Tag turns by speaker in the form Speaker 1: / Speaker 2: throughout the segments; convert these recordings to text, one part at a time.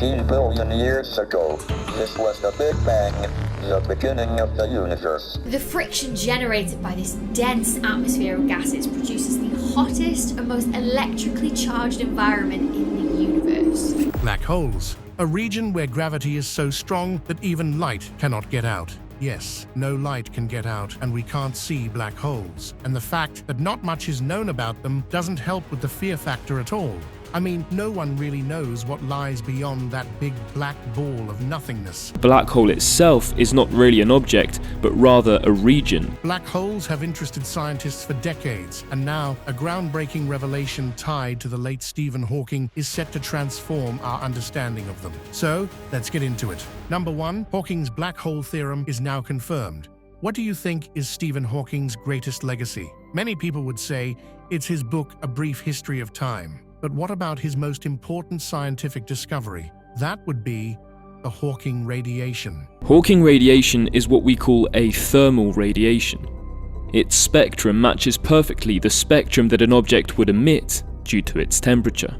Speaker 1: 14 billion years ago. This was the Big Bang, the beginning of the universe.
Speaker 2: The friction generated by this dense atmosphere of gases produces the hottest and most electrically charged environment in the universe.
Speaker 3: Black holes, a region where gravity is so strong that even light cannot get out. Yes, no light can get out, and we can't see black holes. And the fact that not much is known about them doesn't help with the fear factor at all. I mean, no one really knows what lies beyond that big black ball of nothingness.
Speaker 4: A black hole itself is not really an object, but rather a region.
Speaker 3: Black holes have interested scientists for decades, and now a groundbreaking revelation tied to the late Stephen Hawking is set to transform our understanding of them. So, let's get into it. Number 1, Hawking's black hole theorem is now confirmed. What do you think is Stephen Hawking's greatest legacy? Many people would say it's his book, A Brief History of Time. But what about his most important scientific discovery? That would be the Hawking radiation.
Speaker 4: Hawking radiation is what we call a thermal radiation. Its spectrum matches perfectly the spectrum that an object would emit due to its temperature.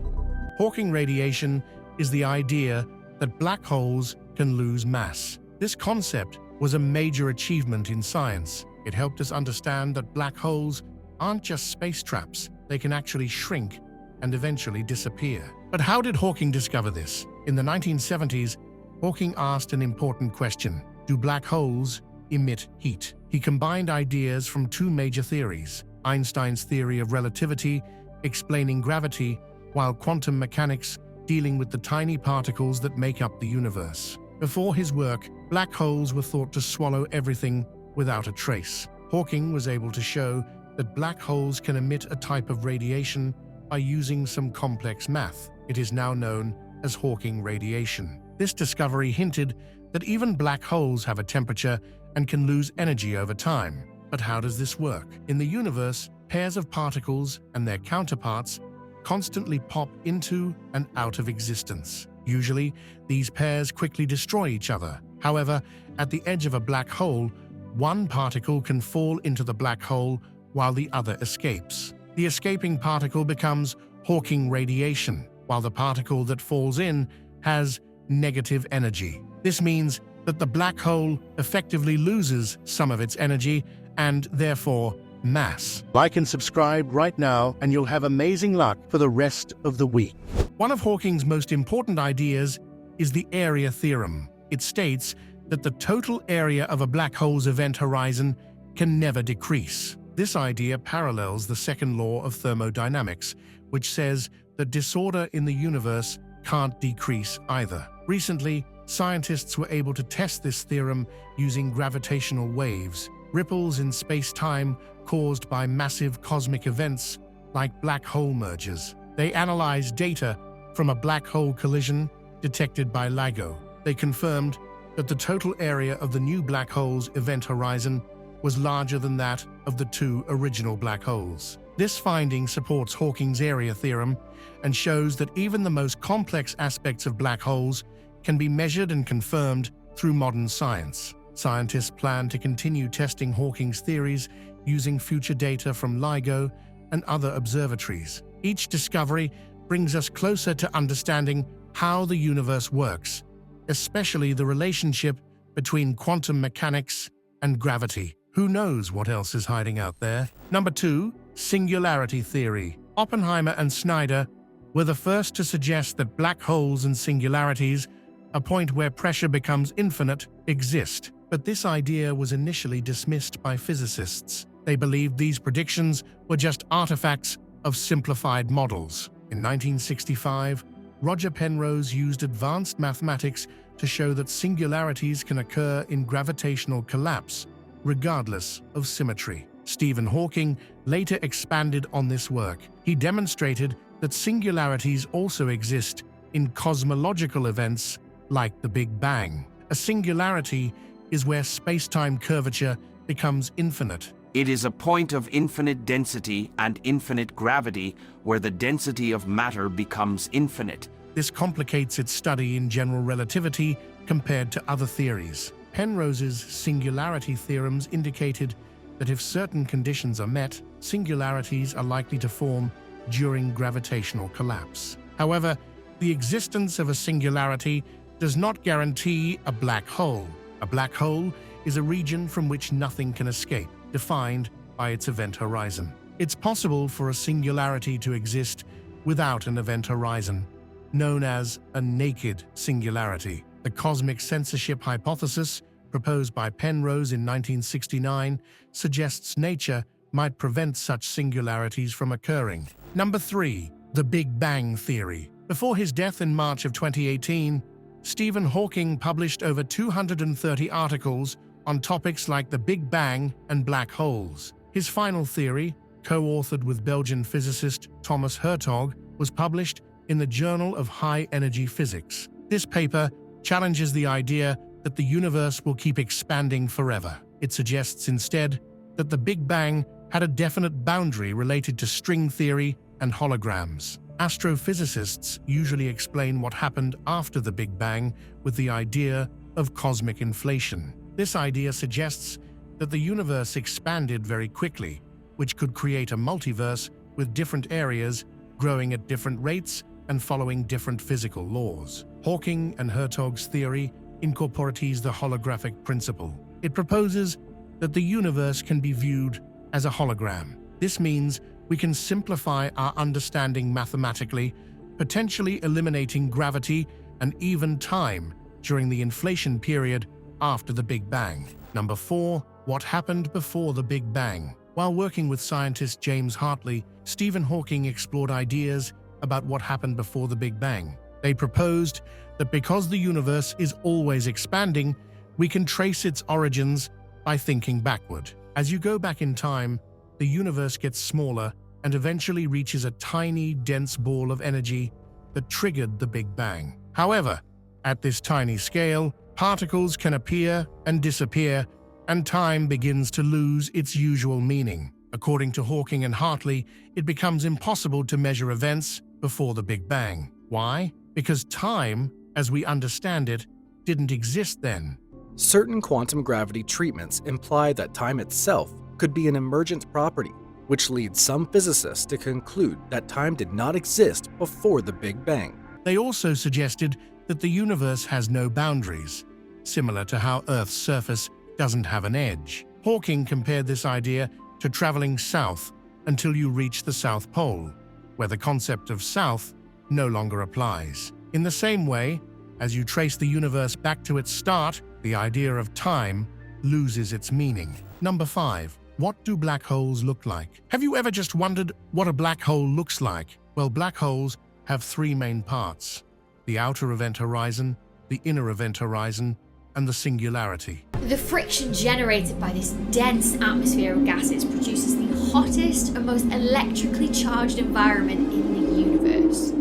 Speaker 3: Hawking radiation is the idea that black holes can lose mass. This concept was a major achievement in science. It helped us understand that black holes aren't just space traps, they can actually shrink and eventually disappear. But how did Hawking discover this? In the 1970s, Hawking asked an important question: do black holes emit heat? He combined ideas from two major theories: Einstein's theory of relativity, explaining gravity, while quantum mechanics, dealing with the tiny particles that make up the universe. Before his work, black holes were thought to swallow everything without a trace. Hawking was able to show that black holes can emit a type of radiation by using some complex math. It is now known as Hawking radiation. This discovery hinted that even black holes have a temperature and can lose energy over time. But how does this work? In the universe, pairs of particles and their counterparts constantly pop into and out of existence. Usually, these pairs quickly destroy each other. However, at the edge of a black hole, one particle can fall into the black hole while the other escapes. The escaping particle becomes Hawking radiation, while the particle that falls in has negative energy. This means that the black hole effectively loses some of its energy and, therefore, mass. Like and subscribe right now, and you'll have amazing luck for the rest of the week. One of Hawking's most important ideas is the area theorem. It states that the total area of a black hole's event horizon can never decrease. This idea parallels the second law of thermodynamics, which says that disorder in the universe can't decrease either. Recently, scientists were able to test this theorem using gravitational waves, ripples in space-time caused by massive cosmic events like black hole mergers. They analyzed data from a black hole collision detected by LIGO. They confirmed that the total area of the new black hole's event horizon was larger than that of the two original black holes. This finding supports Hawking's area theorem and shows that even the most complex aspects of black holes can be measured and confirmed through modern science. Scientists plan to continue testing Hawking's theories using future data from LIGO and other observatories. Each discovery brings us closer to understanding how the universe works, especially the relationship between quantum mechanics and gravity. Who knows what else is hiding out there? Number 2, singularity theory. Oppenheimer and Snyder were the first to suggest that black holes and singularities, a point where pressure becomes infinite, exist. But this idea was initially dismissed by physicists. They believed these predictions were just artifacts of simplified models. In 1965, Roger Penrose used advanced mathematics to show that singularities can occur in gravitational collapse, regardless of symmetry. Stephen Hawking later expanded on this work. He demonstrated that singularities also exist in cosmological events like the Big Bang. A singularity is where space-time curvature becomes infinite.
Speaker 5: It is a point of infinite density and infinite gravity where the density of matter becomes infinite.
Speaker 3: This complicates its study in general relativity compared to other theories. Penrose's singularity theorems indicated that if certain conditions are met, singularities are likely to form during gravitational collapse. However, The existence of a singularity does not guarantee a black hole. A black hole is a region from which nothing can escape, defined by its event horizon. It's possible for a singularity to exist without an event horizon, known as a naked singularity. The cosmic censorship hypothesis, proposed by Penrose in 1969, suggests nature might prevent such singularities from occurring. Number 3. The Big Bang Theory. Before his death in March of 2018, Stephen Hawking published over 230 articles on topics like the Big Bang and black holes. His final theory, co-authored with Belgian physicist Thomas Hertog, was published in the Journal of High Energy Physics. This paper challenges the idea that the universe will keep expanding forever. It suggests instead that the Big Bang had a definite boundary related to string theory and holograms. Astrophysicists usually explain what happened after the Big Bang with the idea of cosmic inflation. This idea suggests that the universe expanded very quickly, which could create a multiverse with different areas growing at different rates and following different physical laws. Hawking and Hertog's theory incorporates the holographic principle. It proposes that the universe can be viewed as a hologram. This means we can simplify our understanding mathematically, potentially eliminating gravity and even time during the inflation period after the Big Bang. Number 4. What happened before the Big Bang? While working with scientist James Hartley, Stephen Hawking explored ideas about what happened before the Big Bang. They proposed that because the universe is always expanding, we can trace its origins by thinking backward. As you go back in time, the universe gets smaller and eventually reaches a tiny, dense ball of energy that triggered the Big Bang. However, at this tiny scale, particles can appear and disappear, and time begins to lose its usual meaning. According to Hawking and Hartley, it becomes impossible to measure events before the Big Bang. Why? Because time, as we understand it, didn't exist then.
Speaker 6: Certain quantum gravity treatments imply that time itself could be an emergent property, which leads some physicists to conclude that time did not exist before the Big Bang.
Speaker 3: They also suggested that the universe has no boundaries, similar to how Earth's surface doesn't have an edge. Hawking compared this idea to traveling south until you reach the South Pole, where the concept of south no longer applies. In the same way, as you trace the universe back to its start, the idea of time loses its meaning. Number 5. What do black holes look like? Have you ever just wondered what a black hole looks like? Well, black holes have 3 main parts: the outer event horizon, the inner event horizon, and the singularity.
Speaker 2: The friction generated by this dense atmosphere of gases produces the hottest and most electrically charged environment in the universe.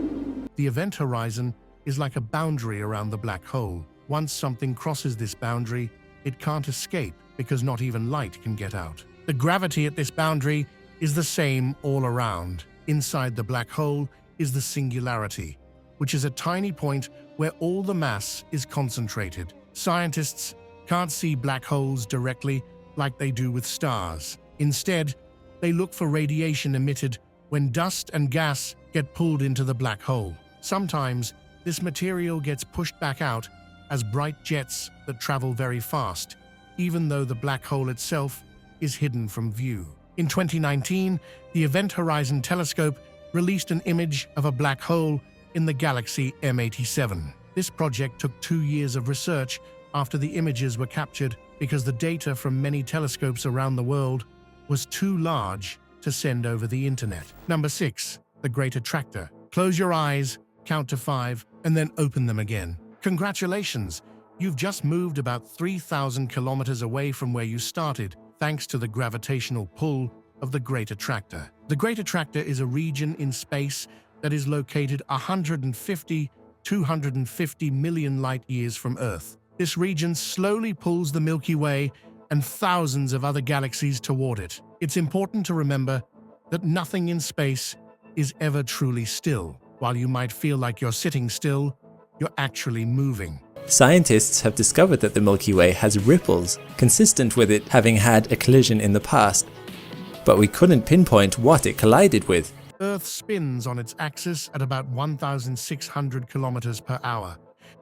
Speaker 3: The event horizon is like a boundary around the black hole. Once something crosses this boundary, it can't escape because not even light can get out. The gravity at this boundary is the same all around. Inside the black hole is the singularity, which is a tiny point where all the mass is concentrated. Scientists can't see black holes directly like they do with stars. Instead, they look for radiation emitted when dust and gas get pulled into the black hole. Sometimes, this material gets pushed back out as bright jets that travel very fast, even though the black hole itself is hidden from view. In 2019, the Event Horizon Telescope released an image of a black hole in the galaxy M87. This project took 2 years of research after the images were captured because the data from many telescopes around the world was too large to send over the internet. Number 6. The Great Attractor. Close your eyes, count to 5, and then open them again. Congratulations! You've just moved about 3,000 kilometers away from where you started, thanks to the gravitational pull of the Great Attractor. The Great Attractor is a region in space that is located 250 million light-years from Earth. This region slowly pulls the Milky Way and thousands of other galaxies toward it. It's important to remember that nothing in space is ever truly still. While you might feel like you're sitting still, you're actually moving.
Speaker 7: Scientists have discovered that the Milky Way has ripples, consistent with it having had a collision in the past, but we couldn't pinpoint what it collided with.
Speaker 3: Earth spins on its axis at about 1,600 kilometers per hour,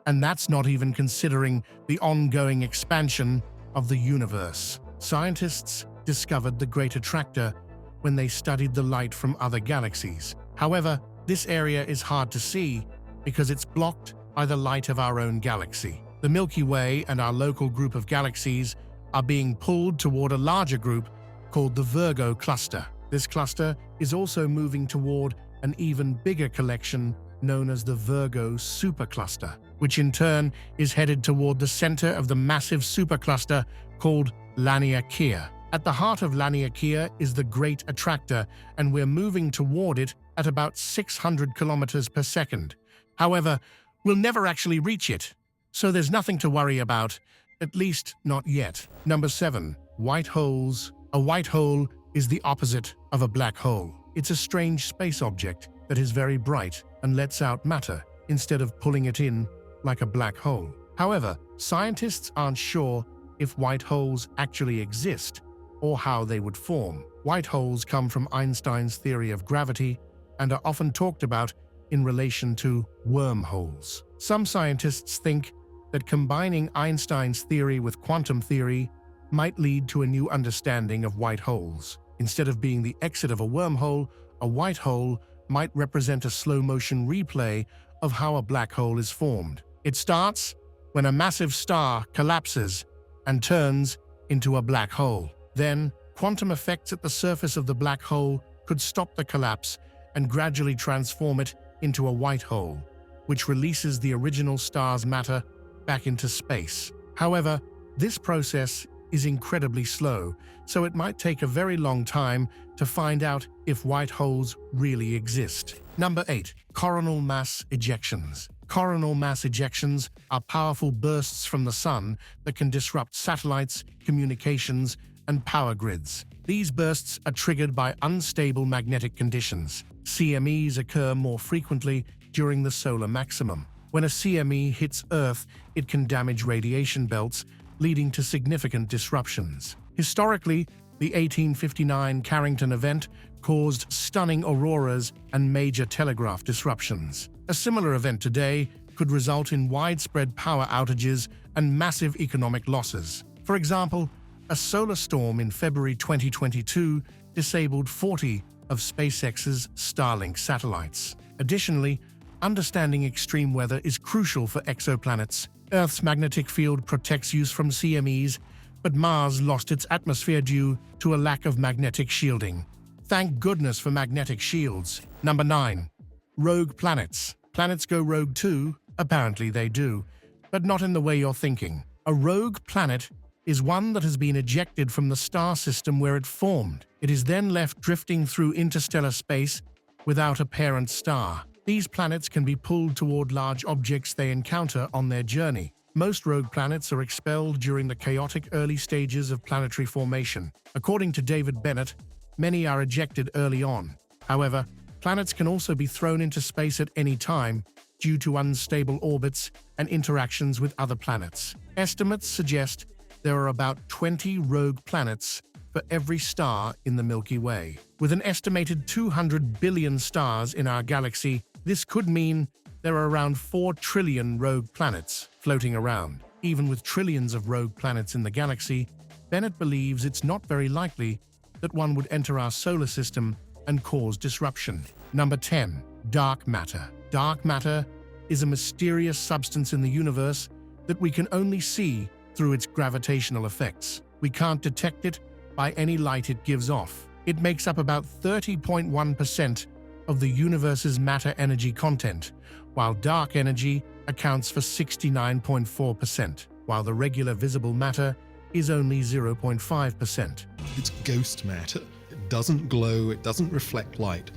Speaker 3: and that's not even considering the ongoing expansion of the universe. Scientists discovered the Great Attractor when they studied the light from other galaxies. However, this area is hard to see because it's blocked by the light of our own galaxy. The Milky Way and our local group of galaxies are being pulled toward a larger group called the Virgo cluster. This cluster is also moving toward an even bigger collection known as the Virgo supercluster, which in turn is headed toward the center of the massive supercluster called Laniakea. At the heart of Laniakea is the Great Attractor, and we're moving toward it at about 600 kilometers per second. However, we'll never actually reach it, so there's nothing to worry about, at least not yet. Number 7. White holes. A white hole is the opposite of a black hole. It's a strange space object that is very bright and lets out matter instead of pulling it in like a black hole. However, scientists aren't sure if white holes actually exist or how they would form. White holes come from Einstein's theory of gravity and are often talked about in relation to wormholes. Some scientists think that combining Einstein's theory with quantum theory might lead to a new understanding of white holes. Instead of being the exit of a wormhole, a white hole might represent a slow-motion replay of how a black hole is formed. It starts when a massive star collapses and turns into a black hole. Then, quantum effects at the surface of the black hole could stop the collapse and gradually transform it into a white hole, which releases the original star's matter back into space. However, this process is incredibly slow, so it might take a very long time to find out if white holes really exist. Number 8. Coronal mass ejections. Coronal mass ejections are powerful bursts from the sun that can disrupt satellites, communications, and power grids. These bursts are triggered by unstable magnetic conditions. CMEs occur more frequently during the solar maximum. When a CME hits Earth, it can damage radiation belts, leading to significant disruptions. Historically, the 1859 Carrington event caused stunning auroras and major telegraph disruptions. A similar event today could result in widespread power outages and massive economic losses. For example, a solar storm in February 2022 disabled 40 of SpaceX's Starlink satellites. Additionally, understanding extreme weather is crucial for exoplanets. Earth's magnetic field protects us from CMEs, but Mars lost its atmosphere due to a lack of magnetic shielding. Thank goodness for magnetic shields. Number 9. Rogue planets. Planets go rogue too? Apparently they do, but not in the way you're thinking. A rogue planet is one that has been ejected from the star system where it formed. It is then left drifting through interstellar space without a parent star. These planets can be pulled toward large objects they encounter on their journey. Most rogue planets are expelled during the chaotic early stages of planetary formation. According to David Bennett, many are ejected early on. However, planets can also be thrown into space at any time due to unstable orbits and interactions with other planets. Estimates suggest there are about 20 rogue planets for every star in the Milky Way. With an estimated 200 billion stars in our galaxy, this could mean there are around 4 trillion rogue planets floating around. Even with trillions of rogue planets in the galaxy, Bennett believes it's not very likely that one would enter our solar system and cause disruption. Number 10. Dark matter. Dark matter is a mysterious substance in the universe that we can only see through its gravitational effects. We can't detect it by any light it gives off. It makes up about 30.1% of the universe's matter-energy content, while dark energy accounts for 69.4%, while the regular visible matter is only 0.5%.
Speaker 8: It's ghost matter. It doesn't glow, it doesn't reflect light,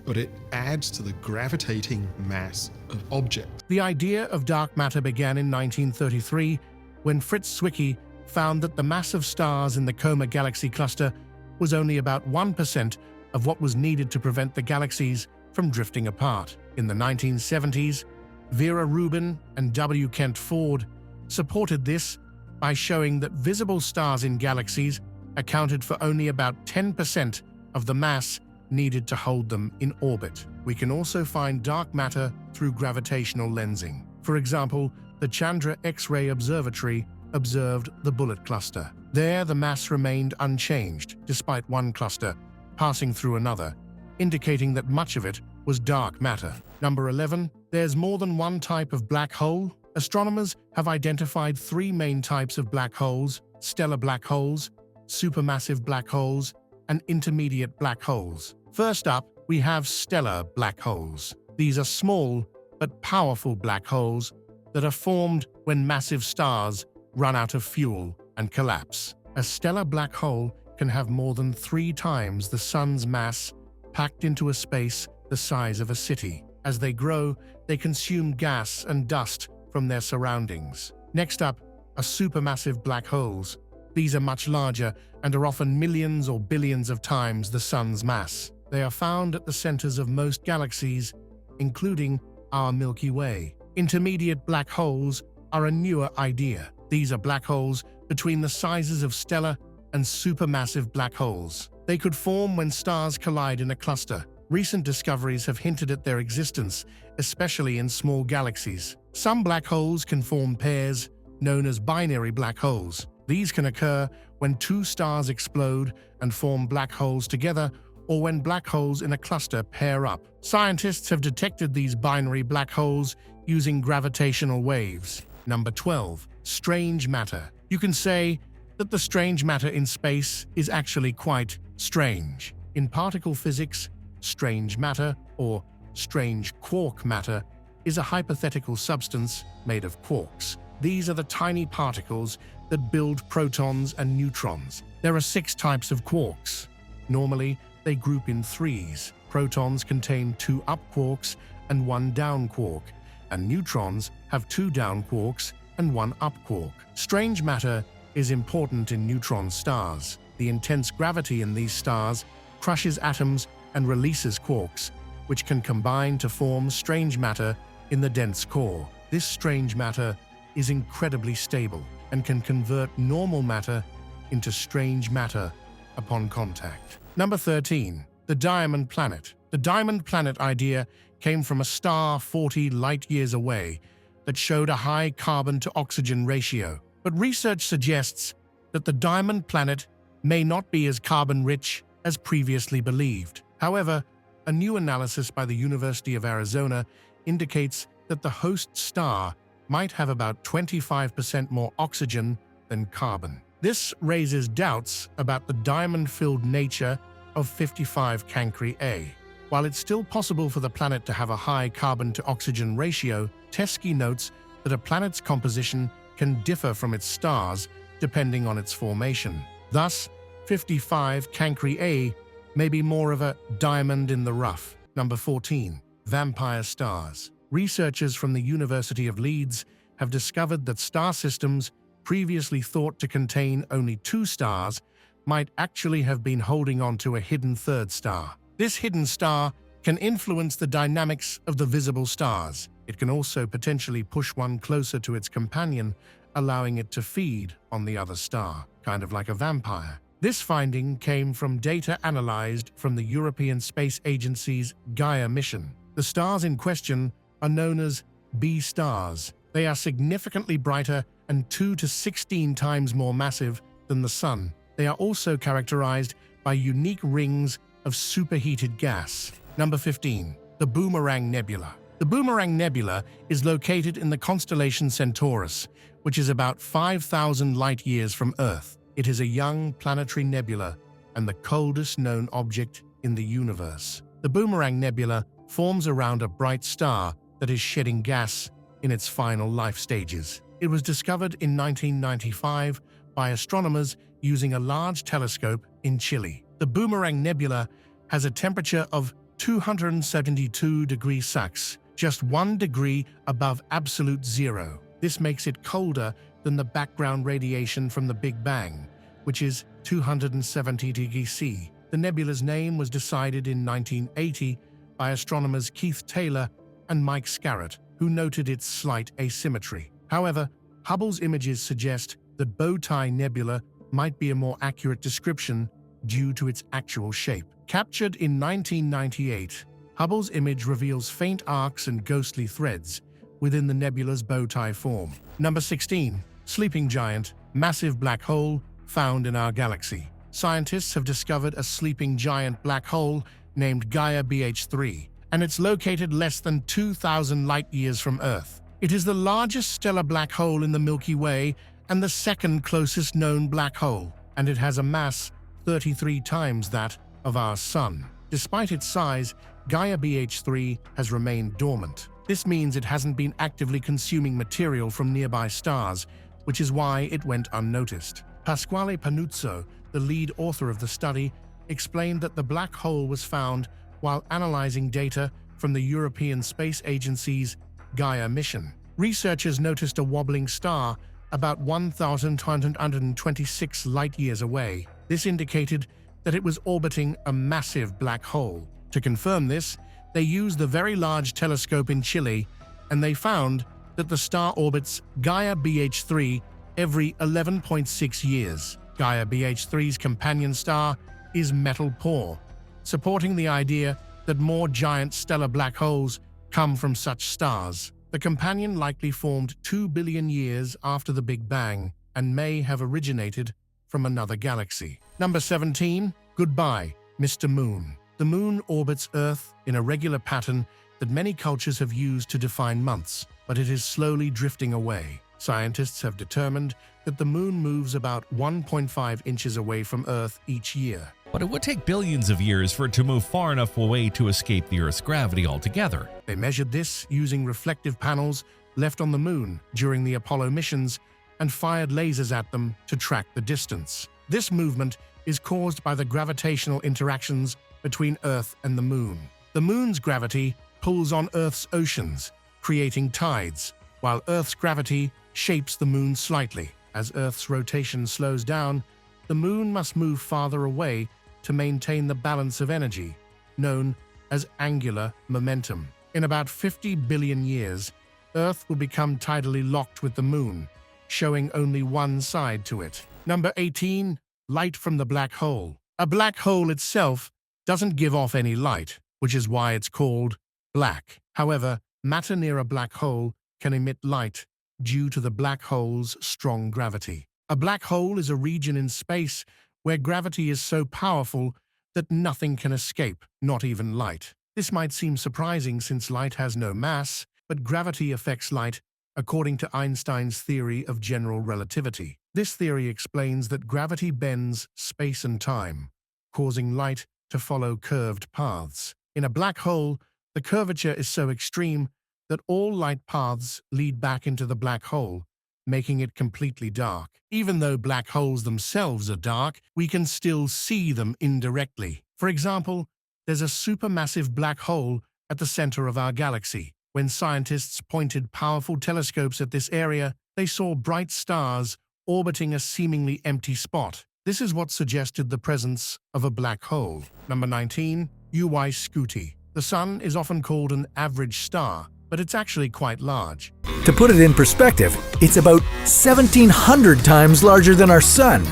Speaker 8: but it adds to the gravitating mass of objects.
Speaker 3: The idea of dark matter began in 1933 when Fritz Zwicky found that the mass of stars in the Coma galaxy cluster was only about 1% of what was needed to prevent the galaxies from drifting apart. In the 1970s, Vera Rubin and W. Kent Ford supported this by showing that visible stars in galaxies accounted for only about 10% of the mass needed to hold them in orbit. We can also find dark matter through gravitational lensing. For example, the Chandra X-ray Observatory observed the bullet cluster. There, the mass remained unchanged, despite one cluster passing through another, indicating that much of it was dark matter. Number 11. There's more than one type of black hole. Astronomers have identified three main types of black holes: stellar black holes, supermassive black holes, and intermediate black holes. First up, we have stellar black holes. These are small but powerful black holes that are formed when massive stars run out of fuel and collapse. A stellar black hole can have more than 3 times the sun's mass packed into a space the size of a city. As they grow, they consume gas and dust from their surroundings. Next up are supermassive black holes. These are much larger and are often millions or billions of times the sun's mass. They are found at the centers of most galaxies, including our Milky Way. Intermediate black holes are a newer idea. These are black holes between the sizes of stellar and supermassive black holes. They could form when stars collide in a cluster. Recent discoveries have hinted at their existence, especially in small galaxies. Some black holes can form pairs, known as binary black holes. These can occur when 2 stars explode and form black holes together, or when black holes in a cluster pair up. Scientists have detected these binary black holes using gravitational waves. Number 12. Strange matter. You can say that the strange matter in space is actually quite strange. In particle physics, strange matter, or strange quark matter, is a hypothetical substance made of quarks. These are the tiny particles that build protons and neutrons. There are 6 types of quarks. Normally, they group in threes. Protons contain 2 up quarks and 1 down quark, and neutrons have 2 down quarks and 1 up quark. Strange matter is important in neutron stars. The intense gravity in these stars crushes atoms and releases quarks, which can combine to form strange matter in the dense core. This strange matter is incredibly stable and can convert normal matter into strange matter upon contact. Number 13. The diamond planet. The diamond planet idea came from a star 40 light-years away that showed a high carbon-to-oxygen ratio. But research suggests that the diamond planet may not be as carbon-rich as previously believed. However, a new analysis by the University of Arizona indicates that the host star might have about 25% more oxygen than carbon. This raises doubts about the diamond-filled nature of 55 Cancri A. While it's still possible for the planet to have a high carbon-to-oxygen ratio, Teskey notes that a planet's composition can differ from its stars depending on its formation. Thus, 55 Cancri A may be more of a diamond in the rough. Number 14. Vampire stars. Researchers from the University of Leeds have discovered that star systems previously thought to contain only 2 stars might actually have been holding on to a hidden 3rd star. This hidden star can influence the dynamics of the visible stars. It can also potentially push one closer to its companion, allowing it to feed on the other star, kind of like a vampire. This finding came from data analyzed from the European Space Agency's Gaia mission. The stars in question are known as B stars. They are significantly brighter and 2 to 16 times more massive than the Sun. They are also characterized by unique rings of superheated gas. Number 15. The Boomerang Nebula. The Boomerang Nebula is located in the constellation Centaurus, which is about 5,000 light-years from Earth. It is a young planetary nebula and the coldest known object in the universe. The Boomerang Nebula forms around a bright star that is shedding gas in its final life stages. It was discovered in 1995 by astronomers using a large telescope in Chile. The Boomerang Nebula has a temperature of 272 degrees Celsius, just 1 degree above absolute zero. This makes it colder than the background radiation from the Big Bang, which is 270 degrees C. The nebula's name was decided in 1980 by astronomers Keith Taylor and Mike Scarrett, who noted its slight asymmetry. However, Hubble's images suggest that Bowtie Nebula might be a more accurate description due to its actual shape. Captured in 1998, Hubble's image reveals faint arcs and ghostly threads within the nebula's bow tie form. Number 16. Sleeping giant, massive black hole found in our galaxy. Scientists have discovered a sleeping giant black hole named Gaia BH3, and it's located less than 2,000 light-years from Earth. It is the largest stellar black hole in the Milky Way and the second closest known black hole, and it has a mass 33 times that of our Sun. Despite its size, Gaia BH3 has remained dormant. This means it hasn't been actively consuming material from nearby stars, which is why it went unnoticed. Pasquale Panuzzo, the lead author of the study, explained that the black hole was found while analyzing data from the European Space Agency's Gaia mission. Researchers noticed a wobbling star about 1,226 light-years away. This indicated that it was orbiting a massive black hole. To confirm this, they used the Very Large Telescope in Chile, and they found that the star orbits Gaia BH3 every 11.6 years. Gaia BH3's companion star is metal poor, supporting the idea that more giant stellar black holes come from such stars. The companion likely formed 2 billion years after the Big Bang and may have originated from another galaxy. Number 17. Goodbye, Mr. Moon. The Moon orbits Earth in a regular pattern that many cultures have used to define months, but it is slowly drifting away. Scientists have determined that the Moon moves about 1.5 inches away from Earth each year.
Speaker 9: But it would take billions of years for it to move far enough away to escape the Earth's gravity altogether.
Speaker 3: They measured this using reflective panels left on the Moon during the Apollo missions and fired lasers at them to track the distance. This movement is caused by the gravitational interactions between Earth and the Moon. The Moon's gravity pulls on Earth's oceans, creating tides, while Earth's gravity shapes the Moon slightly. As Earth's rotation slows down, the Moon must move farther away to maintain the balance of energy, known as angular momentum. In about 50 billion years, Earth will become tidally locked with the Moon, showing only one side to it. Number 18. Light from the black hole. A black hole itself doesn't give off any light, which is why it's called black. However, matter near a black hole can emit light due to the black hole's strong gravity. A black hole is a region in space where gravity is so powerful that nothing can escape, not even light. This might seem surprising since light has no mass, but gravity affects light according to Einstein's theory of general relativity. This theory explains that gravity bends space and time, causing light to follow curved paths. In a black hole, the curvature is so extreme that all light paths lead back into the black hole, making it completely dark. Even though black holes themselves are dark, we can still see them indirectly. For example, there's a supermassive black hole at the center of our galaxy. When scientists pointed powerful telescopes at this area, they saw bright stars orbiting a seemingly empty spot. This is what suggested the presence of a black hole. Number 19. UY Scuti. The Sun is often called an average star, but it's actually quite large.
Speaker 10: To put it in perspective, it's about 1,700 times larger than our Sun.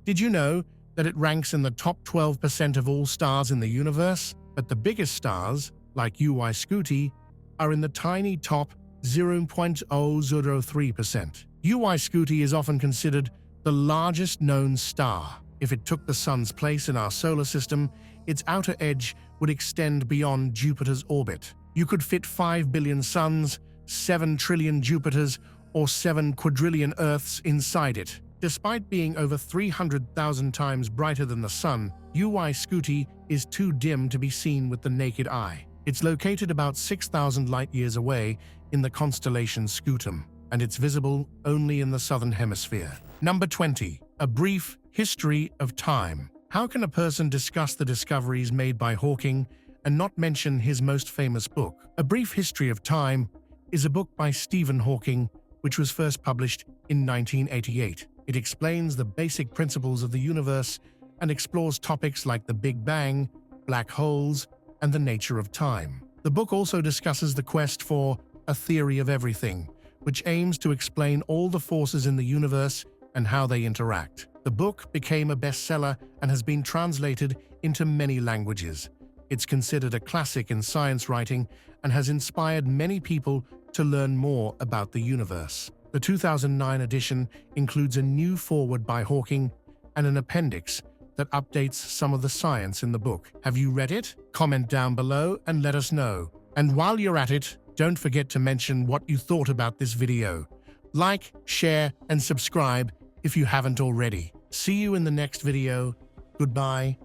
Speaker 3: Did you know that it ranks in the top 12% of all stars in the universe? But the biggest stars, like UY Scuti, are in the tiny top 0.003%. UY Scuti is often considered the largest known star. If it took the Sun's place in our solar system, its outer edge would extend beyond Jupiter's orbit. You could fit 5 billion suns, 7 trillion Jupiters, or 7 quadrillion Earths inside it. Despite being over 300,000 times brighter than the Sun, UY Scuti is too dim to be seen with the naked eye. It's located about 6,000 light-years away in the constellation Scutum, and it's visible only in the southern hemisphere. Number 20. A brief history of time. How can a person discuss the discoveries made by Hawking and not mention his most famous book? A Brief History of Time is a book by Stephen Hawking, which was first published in 1988. It explains the basic principles of the universe and explores topics like the Big Bang, black holes, and the nature of time. The book also discusses the quest for a theory of everything, which aims to explain all the forces in the universe and how they interact. The book became a bestseller and has been translated into many languages. It's considered a classic in science writing and has inspired many people to learn more about the universe. The 2009 edition includes a new foreword by Hawking and an appendix that updates some of the science in the book. Have you read it? Comment down below and let us know. And while you're at it, don't forget to mention what you thought about this video. Like, share, and subscribe if you haven't already. See you in the next video. Goodbye.